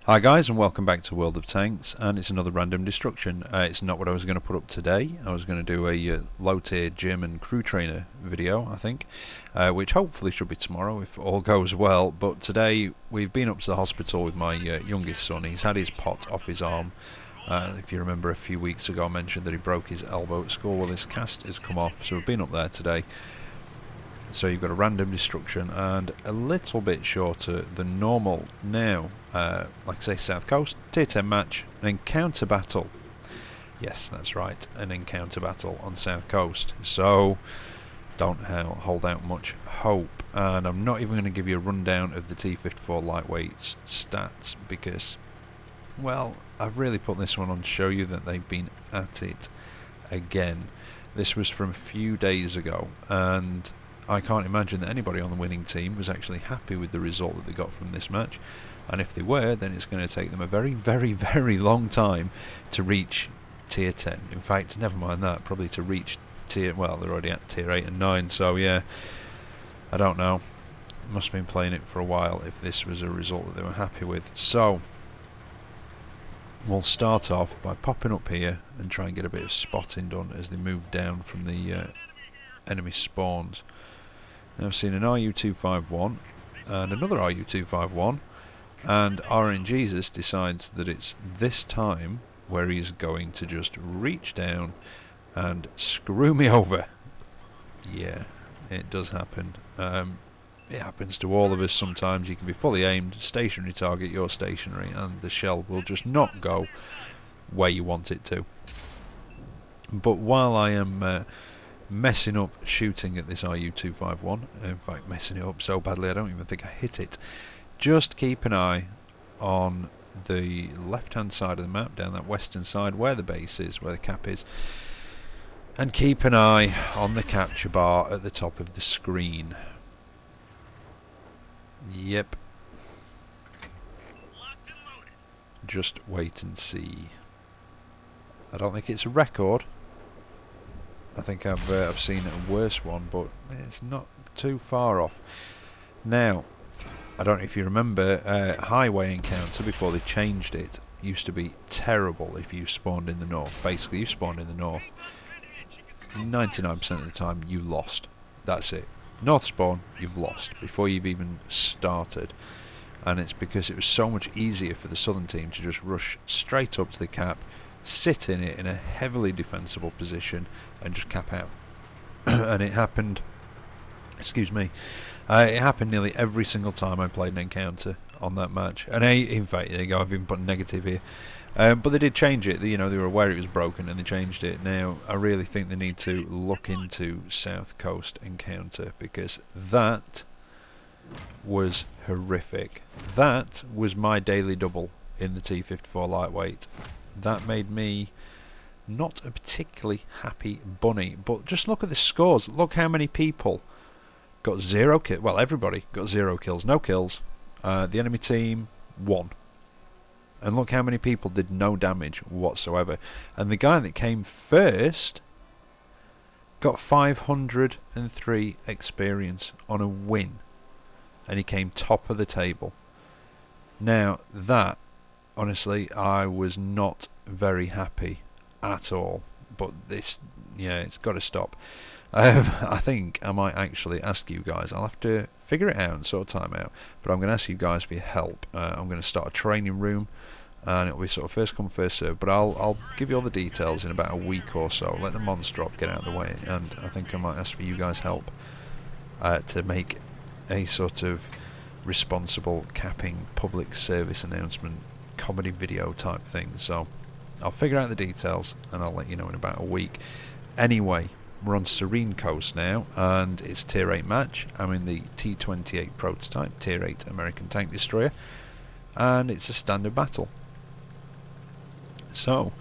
Hi guys, and welcome back to World of Tanks, and it's another random destruction. It's not what I was going to put up today. I was going to do a low tier German crew trainer video, I think, which hopefully should be tomorrow if all goes well. But today we've been up to the hospital with my youngest son. He's had his pot off his arm. If you remember, a few weeks ago I mentioned that he broke his elbow at school. Well, this cast has come off, so we've been up there today. So you've got a random destruction and a little bit shorter than normal. Now, like I say, South Coast, tier 10 match, an encounter battle. Yes, that's right, an encounter battle on South Coast. So don't hold out much hope. And I'm not even going to give you a rundown of the T-54 lightweights stats because, well, I've really put this one on to show you that they've been at it again. This was from a few days ago, and I can't imagine that anybody on the winning team was actually happy with the result that they got from this match, and if they were, then it's going to take them a very, very, very long time to reach tier 10. In fact, never mind that, probably to reach tier, well, they're already at tier 8 and 9, so yeah, I don't know. Must have been playing it for a while if this was a result that they were happy with. So we'll start off by popping up here and try and get a bit of spotting done as they move down from the enemy spawns. Now I've seen an RU-251 and another RU-251, and RNGesus decides that it's this time where he's going to just reach down and screw me over. Yeah, it does happen. It happens to all of us sometimes. You can be fully aimed, stationary target, you're stationary, and the shell will just not go where you want it to. But while I am messing up shooting at this RU-251, in fact messing it up so badly I don't even think I hit it, just keep an eye on the left hand side of the map, down that western side where the base is, where the cap is, and keep an eye on the capture bar at the top of the screen. Yep, just wait and see. I don't think it's a record. I think I've seen a worse one, but it's not too far off. Now, I don't know if you remember, highway encounter before they changed it used to be terrible if you spawned in the north. Basically, you spawned in the north, 99% of the time you lost. That's it. North spawn, you've lost before you've even started. And it's because it was so much easier for the southern team to just rush straight up to the cap, sit in it in a heavily defensible position and just cap out. And it happened, excuse me, it happened nearly every single time I played an encounter on that match. And in fact, there you go, I've even put negative here. But they did change it. You know, they were aware it was broken and they changed it. Now I really think they need to look into South Coast encounter, because that was horrific. That was my daily double in the T-54 lightweight. That made me not a particularly happy bunny. But just look at the scores. Look how many people got 0 kills. Well, everybody got 0 kills, no kills. The enemy team won. And look how many people did no damage whatsoever. And the guy that came first got 503 experience on a win. And he came top of the table. Now that, honestly, I was not very happy at all. But this, yeah, it's got to stop. I think I might actually ask you guys, I'll have to figure it out and sort of time out, but I'm going to ask you guys for your help. I'm going to start a training room, and it'll be sort of first come first serve, but I'll give you all the details in about a week or so. Let the mods drop, get out of the way, and I think I might ask for you guys' help to make a sort of responsible capping public service announcement comedy video type thing. So I'll figure out the details and I'll let you know in about a week. Anyway, we're on Serene Coast now, and it's tier 8 match. I'm in the T-28 prototype, tier 8 American tank destroyer, and it's a standard battle. So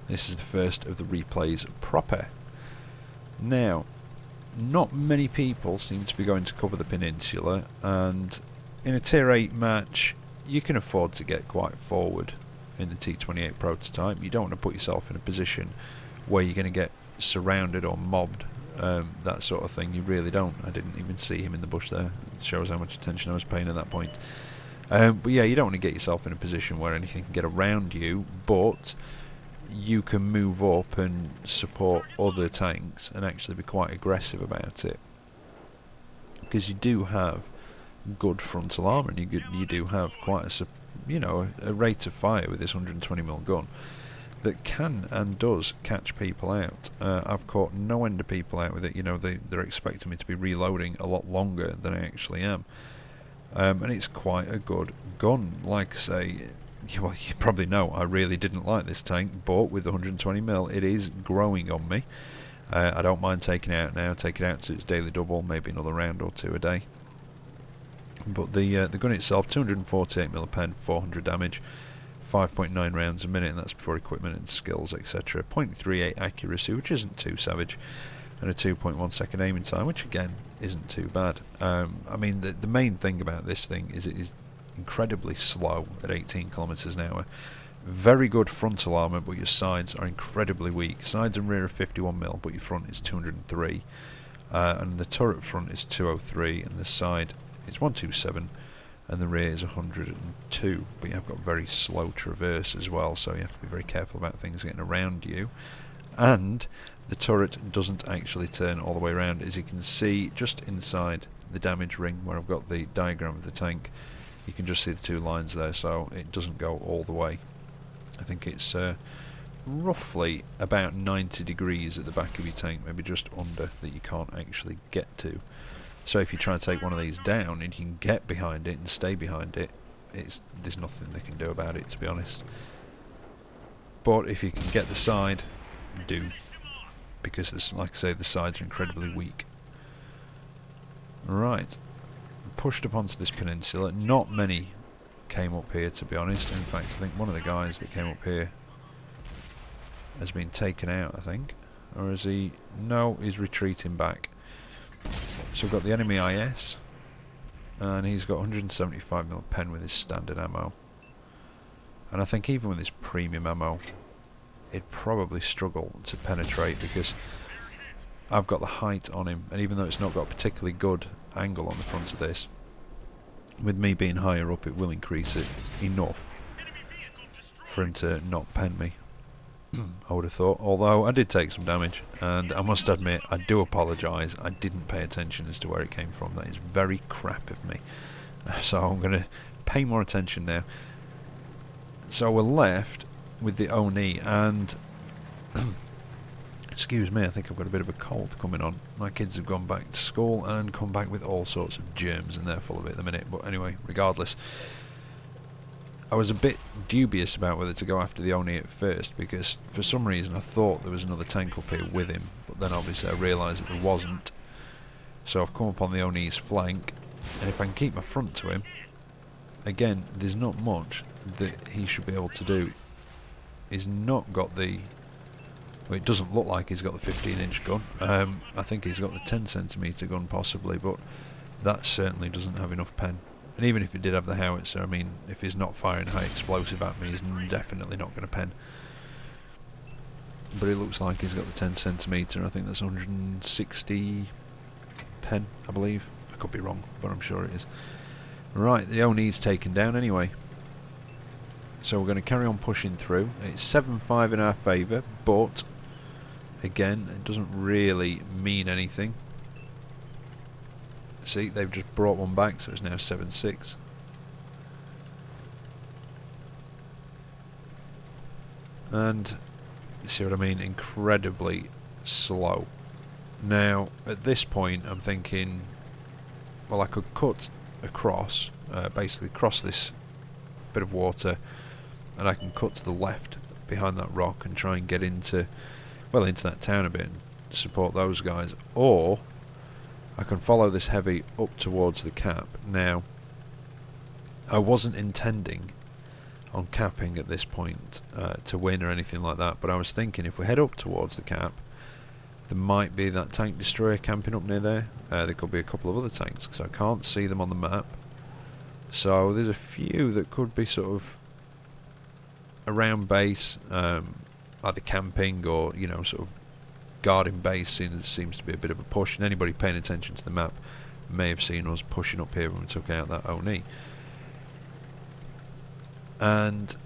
this is the first of the replays proper. Now, not many people seem to be going to cover the peninsula, and in a tier 8 match you can afford to get quite forward in the T-28 prototype. You don't want to put yourself in a position where you're going to get surrounded or mobbed, that sort of thing. You really don't. I didn't even see him in the bush there. It shows how much attention I was paying at that point. But yeah, you don't want to get yourself in a position where anything can get around you, but you can move up and support other tanks and actually be quite aggressive about it, because you do have good frontal armour, and you do have quite a rate of fire with this 120mm gun that can and does catch people out. I've caught no end of people out with it. You know, they're expecting me to be reloading a lot longer than I actually am. And it's quite a good gun. Like I say, well, you probably know I really didn't like this tank, but with the 120mm it is growing on me. I don't mind taking it out now, take it out to its daily double, maybe another round or two a day. But the gun itself, 248mm pen, 400 damage, 5.9 rounds a minute, and that's before equipment and skills, etc. 0.38 accuracy, which isn't too savage, and a 2.1 second aiming time, which again isn't too bad. I mean, the main thing about this thing is it is incredibly slow at 18 kilometers an hour. Very good frontal armour, but your sides are incredibly weak. Sides and rear are 51mm, but your front is 203, and the turret front is 203, and the side is 127, and the rear is 102. But you have got very slow traverse as well, so you have to be very careful about things getting around you. And the turret doesn't actually turn all the way around, as you can see just inside the damage ring where I've got the diagram of the tank. You can just see the two lines there, so it doesn't go all the way. I think it's roughly about 90 degrees at the back of your tank, maybe just under, that you can't actually get to. So if you try to take one of these down and you can get behind it and stay behind it, there's nothing they can do about it, to be honest. But if you can get the side, do, because like I say, the sides are incredibly weak. Right, pushed up onto this peninsula. Not many came up here, to be honest. In fact, I think one of the guys that came up here has been taken out, I think. Or is he? No, he's retreating back. So we've got the enemy IS, and he's got 175mm pen with his standard ammo. And I think even with his premium ammo, it'd probably struggle to penetrate, because I've got the height on him, and even though it's not got a particularly good angle on the front of this, with me being higher up, it will increase it enough for him to not pen me. I would have thought, although I did take some damage, and I must admit, I do apologise, I didn't pay attention as to where it came from. That is very crap of me, so I'm going to pay more attention now. So we're left with the Oni, and excuse me, I think I've got a bit of a cold coming on. My kids have gone back to school and come back with all sorts of germs, and they're full of it at the minute. But anyway, regardless, I was a bit dubious about whether to go after the Oni at first, because for some reason I thought there was another tank up here with him, but then obviously I realised that there wasn't. So I've come up on the Oni's flank, and if I can keep my front to him, again, there's not much that he should be able to do. He's not got the... well, it doesn't look like he's got the 15-inch gun. I think he's got the 10cm gun possibly, but that certainly doesn't have enough pen. And even if he did have the howitzer, I mean, if he's not firing high explosive at me, he's definitely not going to pen. But it looks like he's got the 10cm, I think that's 160 pen, I believe. I could be wrong, but I'm sure it is. Right, the Oni's taken down anyway. So we're going to carry on pushing through. It's 7-5 in our favour, but again, it doesn't really mean anything. See, they've just brought one back, so it's now 7-6. And you see what I mean? Incredibly slow. Now, at this point, I'm thinking, well, I could cut across, basically cross this bit of water, and I can cut to the left behind that rock and try and get into, well, into that town a bit and support those guys, or I can follow this heavy up towards the cap. Now, I wasn't intending on capping at this point to win or anything like that, but I was thinking if we head up towards the cap, there might be that tank destroyer camping up near there. There could be a couple of other tanks, because I can't see them on the map. So there's a few that could be sort of around base, either camping or, you know, sort of guarding base. Seems to be a bit of a push, and anybody paying attention to the map may have seen us pushing up here when we took out that Oni. and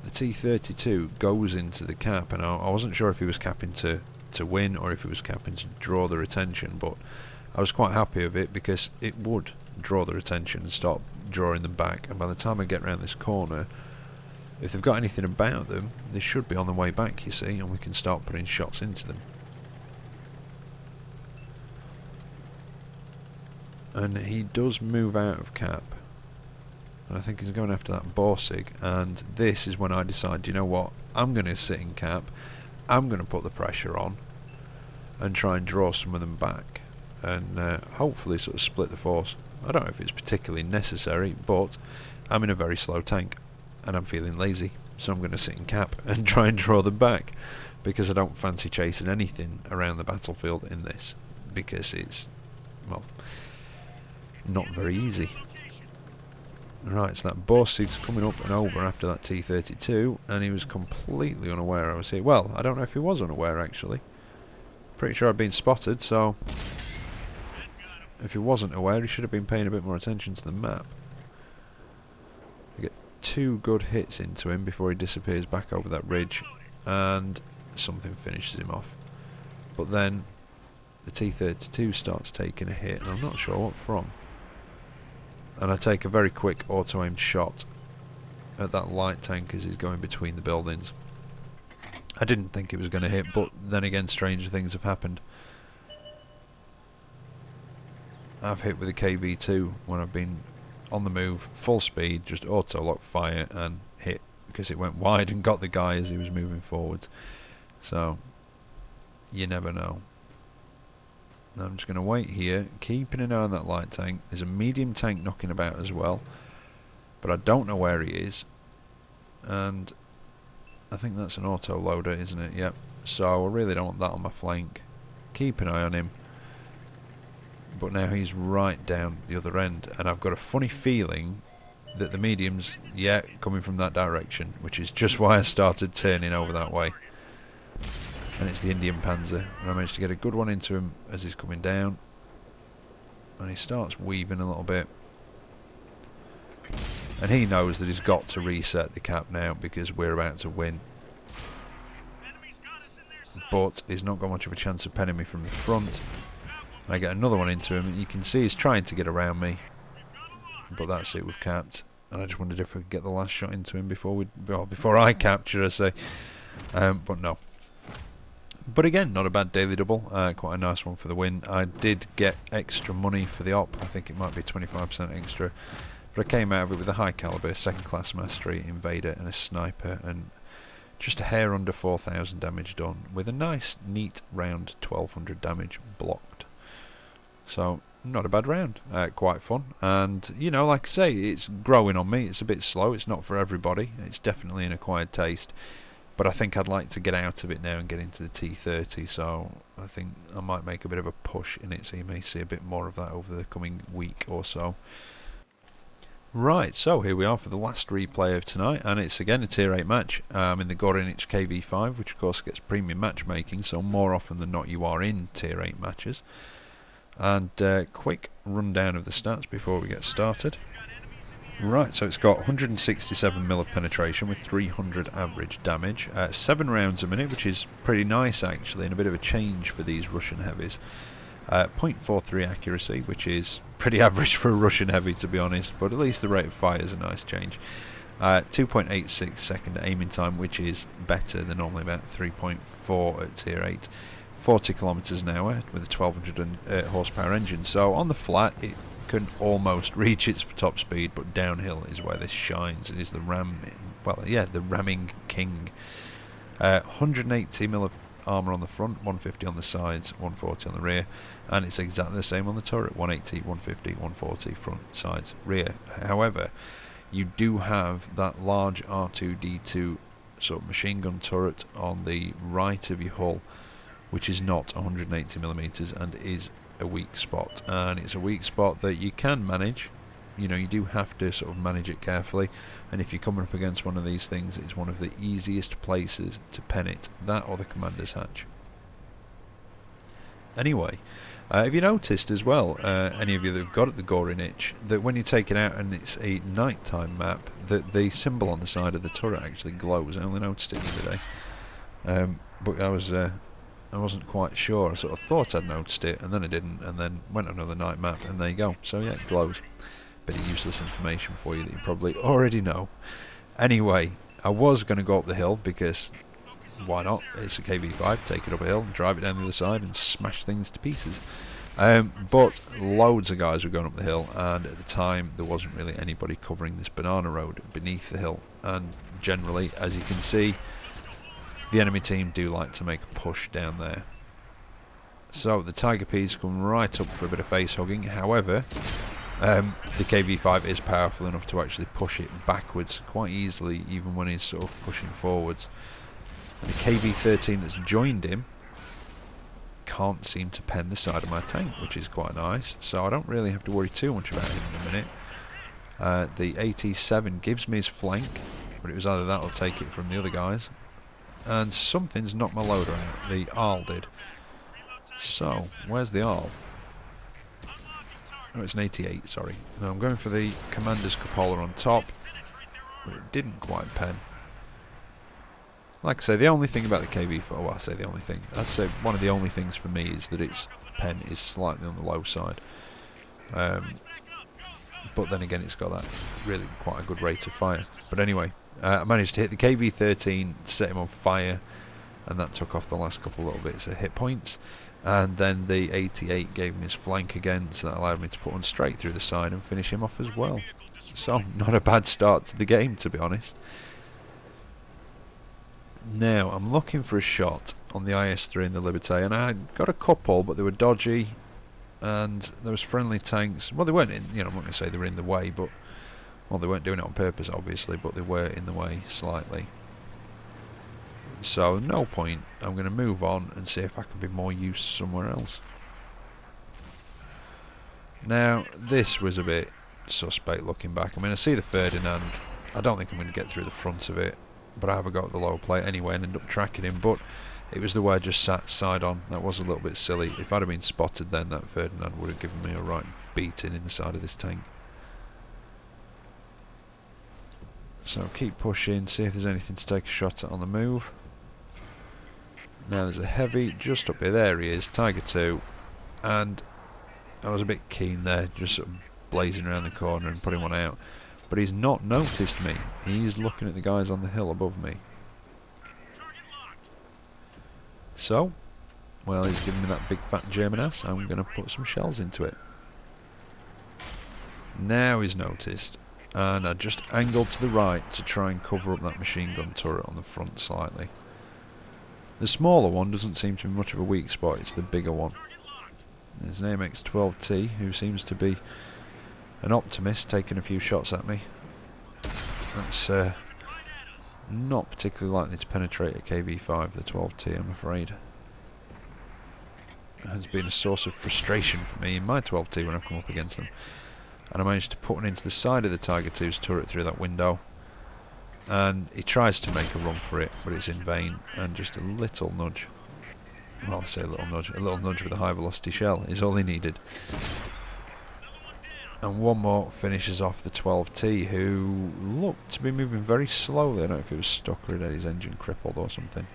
the T-32 goes into the cap, and I wasn't sure if he was capping to win or if he was capping to draw their attention, but I was quite happy with it because it would draw their attention and start drawing them back, and by the time I get around this corner, if they've got anything about them, they should be on the way back, you see, and we can start putting shots into them. And he does move out of cap, and I think he's going after that Borsig, and this is when I decide, you know what, I'm going to sit in cap, I'm going to put the pressure on and try and draw some of them back, and hopefully sort of split the force. I don't know if it's particularly necessary, but I'm in a very slow tank and I'm feeling lazy, so I'm going to sit in cap and try and draw them back, because I don't fancy chasing anything around the battlefield in this, because it's, well, not very easy. Right, so that Borsig's coming up and over after that T-32, and he was completely unaware I was here. Well, I don't know if he was unaware, actually. Pretty sure I'd been spotted, so if he wasn't aware, he should have been paying a bit more attention to the map. We get 2 good hits into him before he disappears back over that ridge, and something finishes him off. But then the T-32 starts taking a hit, and I'm not sure what from. And I take a very quick auto-aimed shot at that light tank as he's going between the buildings. I didn't think it was going to hit, but then again, stranger things have happened. I've hit with a KV-2 when I've been on the move, full speed, just auto-lock fire and hit, because it went wide and got the guy as he was moving forward. So, you never know. I'm just going to wait here, keeping an eye on that light tank. There's a medium tank knocking about as well, but I don't know where he is, and I think that's an auto loader, isn't it? Yep. So I really don't want that on my flank. Keep an eye on him, but now he's right down the other end, and I've got a funny feeling that the medium's, yeah, coming from that direction, which is just why I started turning over that way. And it's the Indian Panzer, and I managed to get a good one into him as he's coming down, and he starts weaving a little bit, and he knows that he's got to reset the cap now because we're about to win, but he's not got much of a chance of penning me from the front. And I get another one into him, and you can see he's trying to get around me, but that's it, we've capped. And I just wondered if we could get the last shot into him before I capped, should I say, but no. But again, not a bad daily double, quite a nice one for the win. I did get extra money for the op, I think it might be 25% extra, but I came out of it with a high caliber, 2nd class mastery, invader and a sniper, and just a hair under 4,000 damage done, with a nice, neat round 1,200 damage blocked. So, not a bad round, quite fun, and, you know, like I say, it's growing on me. It's a bit slow, it's not for everybody, it's definitely an acquired taste. But I think I'd like to get out of it now and get into the T30, so I think I might make a bit of a push in it, so you may see a bit more of that over the coming week or so. Right, so here we are for the last replay of tonight, and it's again a tier 8 match. In the Gorynych KV5, which of course gets premium matchmaking, so more often than not you are in tier 8 matches. And quick rundown of the stats before we get started. Right, so it's got 167 mil of penetration with 300 average damage, 7 rounds a minute, which is pretty nice actually, and a bit of a change for these Russian heavies. 0.43 accuracy, which is pretty average for a Russian heavy to be honest, but at least the rate of fire is a nice change. 2.86 second aiming time, which is better than normally about 3.4 at tier 8. 40 kilometers an hour with a 1200 horsepower engine, so on the flat it can almost reach its top speed, but downhill is where this shines. It is the the ramming king. 180 mil of armour on the front, 150 on the sides, 140 on the rear, and it's exactly the same on the turret, 180, 150, 140 front, sides, rear. However, you do have that large R2D2 sort of machine gun turret on the right of your hull, which is not 180 millimeters and is a weak spot, and it's a weak spot that you can manage. You know, you do have to sort of manage it carefully, and if you're coming up against one of these things, it's one of the easiest places to pen it, that or the commander's hatch. Anyway, Have you noticed as well, any of you that have got at the Gorynych, that when you take it out and it's a nighttime map, that the symbol on the side of the turret actually glows? I only noticed it the other day, but I wasn't quite sure. I sort of thought I'd noticed it, and then I didn't, and then went on another night map, and there you go. So yeah, it glows. Bit of useless information for you that you probably already know. Anyway, I was going to go up the hill because why not? It's a KV5, take it up a hill, drive it down the other side and smash things to pieces. But loads of guys were going up the hill, and at the time there wasn't really anybody covering this banana road beneath the hill, and generally, as you can see, the enemy team do like to make a push down there. So the Tiger P's come right up for a bit of face hugging. However, the KV5 is powerful enough to actually push it backwards quite easily, even when he's sort of pushing forwards. And the KV13 that's joined him can't seem to pen the side of my tank, which is quite nice, so I don't really have to worry too much about him in a minute. The AT7 gives me his flank, but it was either that or take it from the other guys. And something's knocked my loader out. The ARL did. So, where's the ARL? Oh, it's an 88, sorry. No, I'm going for the Commander's cupola on top, but it didn't quite pen. Like I say, the only thing about the KV4, well, I say the only thing, I'd say one of the only things for me is that its pen is slightly on the low side. But then again, it's got that really quite a good rate of fire. But anyway, I managed to hit the KV13, set him on fire, and that took off the last couple of little bits of hit points. And then the 88 gave him his flank again, so that allowed me to put one straight through the side and finish him off as well. So, not a bad start to the game, to be honest. Now, I'm looking for a shot on the IS-3 and the Liberté, and I got a couple, but they were dodgy, and there was friendly tanks. Well, they weren't in, you know, I'm not going to say they were in the way, but, well, they weren't doing it on purpose, obviously, but they were in the way slightly. So, no point. I'm going to move on and see if I can be more use somewhere else. Now, this was a bit suspect looking back. I mean, I see the Ferdinand. I don't think I'm going to get through the front of it, but I have a go at the lower plate anyway and end up tracking him. But it was the way I just sat side on. That was a little bit silly. If I'd have been spotted then, that Ferdinand would have given me a right beating in the side of this tank. So keep pushing, see if there's anything to take a shot at on the move. Now there's a heavy just up here. There he is, Tiger 2. And I was a bit keen there, just sort of blazing around the corner and putting one out. But he's not noticed me. He's looking at the guys on the hill above me. So, well, he's giving me that big fat German ass. I'm going to put some shells into it. Now he's noticed. And I just angled to the right to try and cover up that machine gun turret on the front slightly. The smaller one doesn't seem to be much of a weak spot, it's the bigger one. There's an AMX-12T who seems to be an optimist, taking a few shots at me. That's not particularly likely to penetrate a KV5, the 12T, I'm afraid. It has been a source of frustration for me in my 12T when I've come up against them. And I managed to put one into the side of the Tiger 2's turret through that window. And he tries to make a run for it, but it's in vain, and just a little nudge. Well, I say a little nudge with a high velocity shell is all he needed. And one more finishes off the 12T, who looked to be moving very slowly. I don't know if he was stuck or he had his engine crippled or something,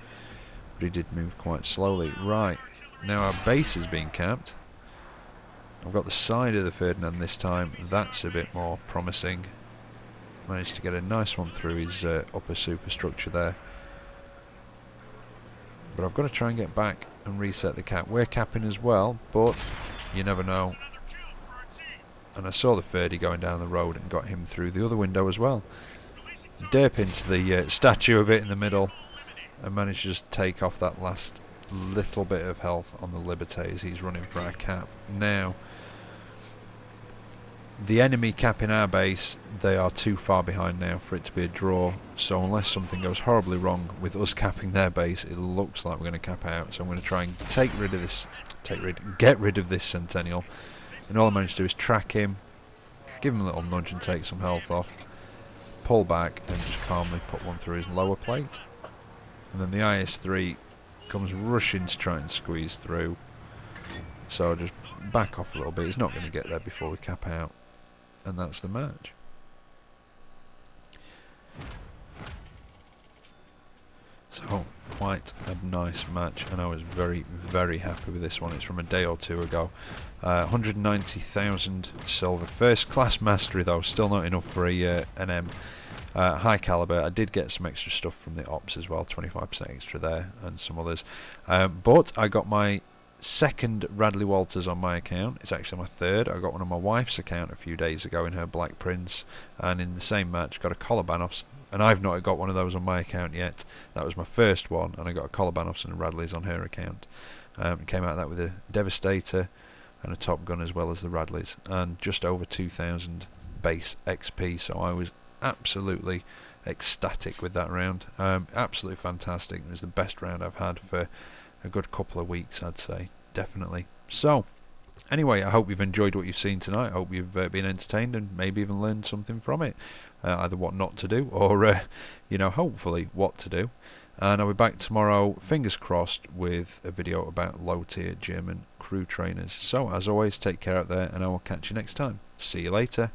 but he did move quite slowly. Right, now our base is being capped. I've got the side of the Ferdinand this time, that's a bit more promising. Managed to get a nice one through his upper superstructure there. But I've got to try and get back and reset the cap. We're capping as well, but you never know. And I saw the Ferdy going down the road and got him through the other window as well. Derp into the statue a bit in the middle and managed to just take off that last little bit of health on the Liberté as he's running for our cap. Now, the enemy capping our base, they are too far behind now for it to be a draw, so unless something goes horribly wrong with us capping their base, it looks like we're going to cap out. So I'm going to try and get rid of this Centennial, and all I managed to do is track him, give him a little nudge and take some health off, pull back and just calmly put one through his lower plate. And then the IS-3 comes rushing to try and squeeze through, So I'll just back off a little bit. He's not going to get there before we cap out, and that's the match. So, quite a nice match, and I was very, very happy with this one. It's from a day or two ago. 190,000 silver. First class mastery though, still not enough for a an M. High caliber. I did get some extra stuff from the ops as well, 25% extra there, and some others. But I got my second Radley-Walters on my account. It's actually my third. I got one on my wife's account a few days ago in her Black Prince, and in the same match got a collar Banovs, and I've not got one of those on my account yet. That was my first one, and I got a collar Banovs and Radleys on her account. Came out of that with a Devastator and a Top Gun as well as the Radleys, and just over 2,000 base XP, so I was absolutely ecstatic with that round. Absolutely fantastic. It was the best round I've had for a good couple of weeks, I'd say, definitely. So anyway, I hope you've enjoyed what you've seen tonight. I hope you've been entertained and maybe even learned something from it, either what not to do or you know, hopefully what to do. And I'll be back tomorrow, fingers crossed, with a video about low tier German crew trainers. So as always, take care out there, and I will catch you next time. See you later.